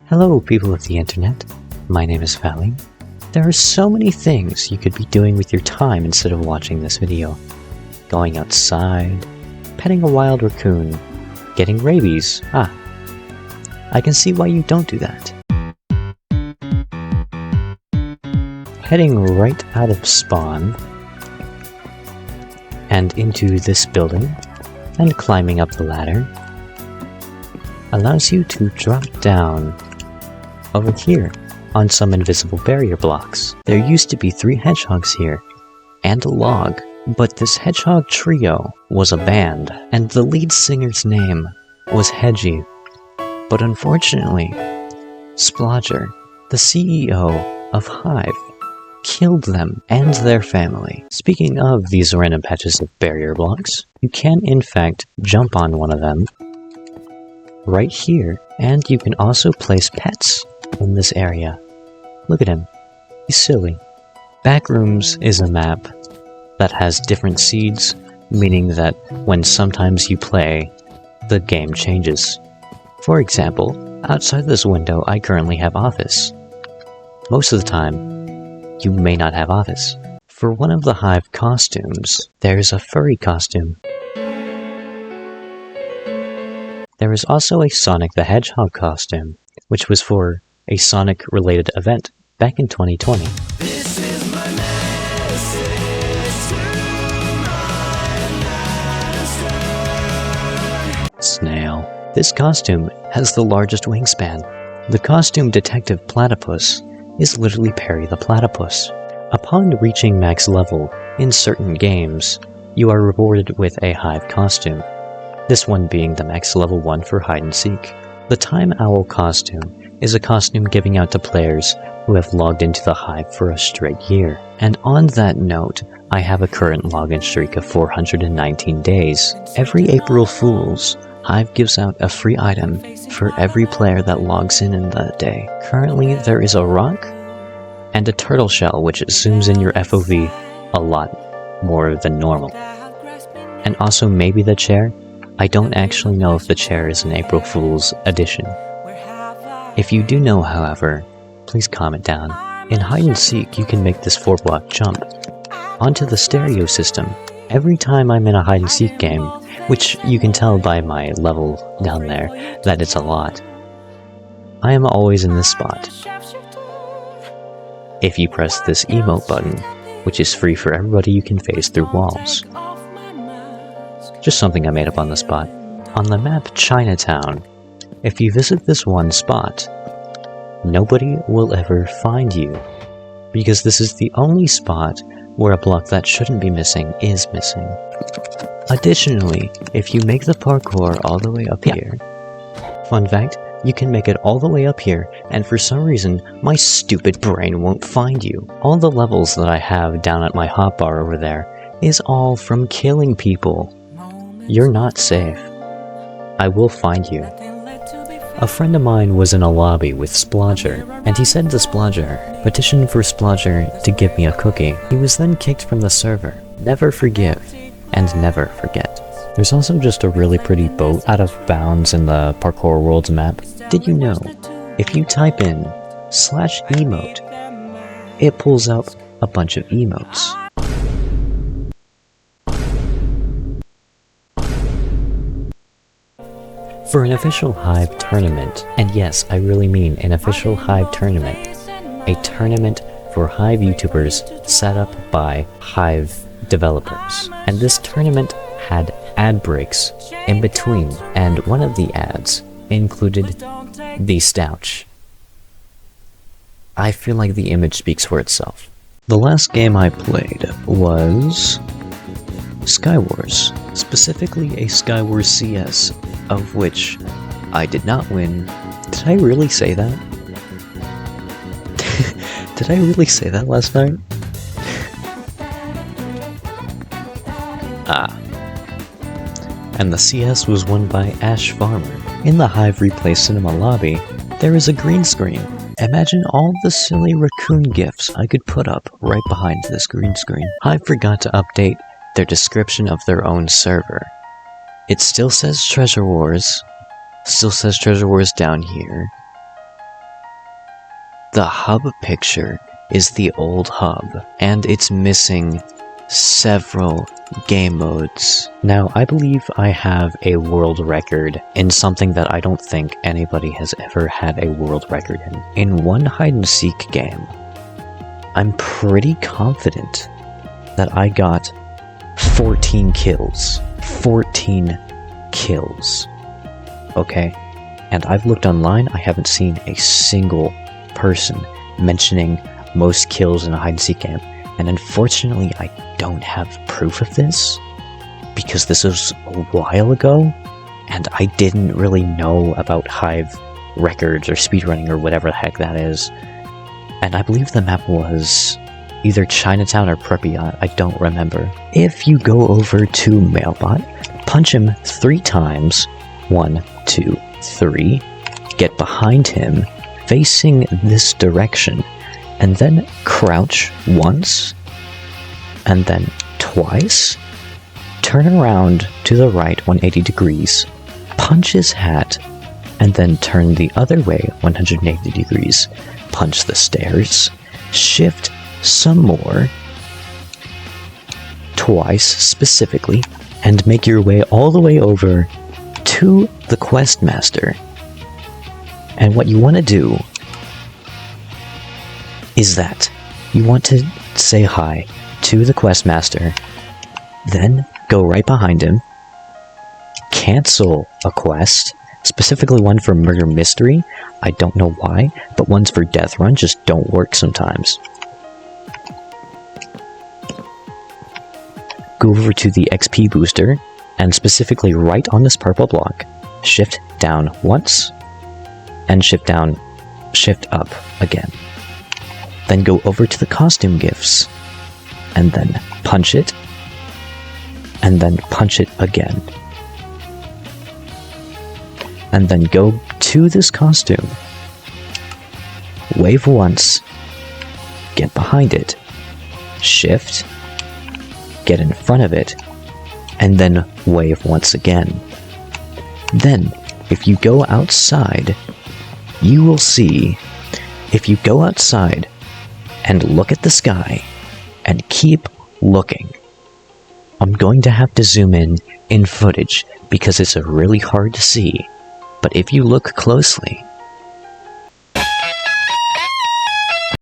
Hello people of the internet, my name is fowlean. There are so many things you could be doing with your time instead of watching this video. Going outside, petting a wild raccoon, getting rabies, I can see why you don't do that. Heading right out of spawn, and into this building, and climbing up the ladder, allows you to drop down over here on some invisible barrier blocks. There used to be 3 hedgehogs here, and a log, but this hedgehog trio was a band, and the lead singer's name was Hedgie. But unfortunately, Sploder, the CEO of Hive, killed them and their family. Speaking of these random patches of barrier blocks, you can in fact jump on one of them right here, and you can also place pets in this area. Look at him. He's silly. Backrooms is a map that has different seeds, meaning that when sometimes you play, the game changes. For example, outside this window I currently have office. Most of the time, you may not have office. For one of the Hive costumes, there's a furry costume. There is also a Sonic the Hedgehog costume, which was for a Sonic-related event back in 2020. This is my message to my master. Snail. This costume has the largest wingspan. The costume Detective Platypus is literally Perry the Platypus. Upon reaching max level in certain games, you are rewarded with a Hive costume. This one being the max level 1 for hide and seek. The Time Owl costume is a costume giving out to players who have logged into the Hive for a straight year. And on that note, I have a current login streak of 419 days. Every April Fools, Hive gives out a free item for every player that logs in that day. Currently, there is a rock and a turtle shell, which zooms in your FOV a lot more than normal. And also maybe the chair. I don't actually know if the chair is an April Fool's edition. If you do know, however, please comment down. In hide and seek, you can make this 4-block jump onto the stereo system every time I'm in a hide and seek game, which you can tell by my level down there that it's a lot. I am always in this spot. If you press this emote button, which is free for everybody, you can phase through walls. Just something I made up on the spot. On the map Chinatown, if you visit this one spot, nobody will ever find you, because this is the only spot where a block that shouldn't be missing is missing. Additionally, if you make the parkour all the way up here, fun fact, you can make it all the way up here, and for some reason, my stupid brain won't find you. All the levels that I have down at my hotbar over there is all from killing people. You're not safe. I will find you. A friend of mine was in a lobby with Sploder, and he said to Sploder, "Petition for Sploder to give me a cookie." He was then kicked from the server. Never forgive, and never forget. There's also just a really pretty boat out of bounds in the Parkour Worlds map. Did you know, if you type in /emote, it pulls out a bunch of emotes. For an official Hive tournament, and yes, I really mean an official Hive tournament, a tournament for Hive YouTubers set up by Hive developers. And this tournament had ad breaks in between, and one of the ads included the Stouch. I feel like the image speaks for itself. The last game I played was Skywars, specifically a Skywars CS, of which I did not win. Did I really say that? Did I really say that last night? And the CS was won by Ash Farmer. In the Hive Replay Cinema lobby, there is a green screen. Imagine all the silly raccoon gifs I could put up right behind this green screen. Hive forgot to update their description of their own server. It still says Treasure Wars down here, The hub picture is the old hub, and it's missing several game modes. Now, I believe I have a world record in something that I don't think anybody has ever had a world record in. In one hide-and-seek game, I'm pretty confident that I got 14 kills. 14 kills. Okay? And I've looked online, I haven't seen a single person mentioning most kills in a hide-and-seek game. And unfortunately, I don't have proof of this, because this was a while ago, and I didn't really know about Hive records or speedrunning or whatever the heck that is. And I believe the map was either Chinatown or Pripyat, I don't remember. If you go over to Mailbot, punch him 3 times, 1, 2, 3, get behind him, facing this direction, and then crouch once, and then twice, turn around to the right 180 degrees, punch his hat, and then turn the other way 180 degrees, punch the stairs, shift some more, twice specifically, and make your way all the way over to the quest master. And what you want to do is that you want to say hi to the quest master, then go right behind him, cancel a quest, specifically one for murder mystery. I don't know why, but ones for death run just don't work sometimes. Go over to the XP booster, and specifically right on this purple block, shift down once, and shift down, shift up again. Then go over to the costume gifts, and then punch it, and then punch it again. And then go to this costume, wave once, get behind it, shift, get in front of it, and then wave once again. Then, if you go outside, you will see, if you go outside and look at the sky and keep looking, I'm going to have to zoom in footage because it's really hard to see, but if you look closely,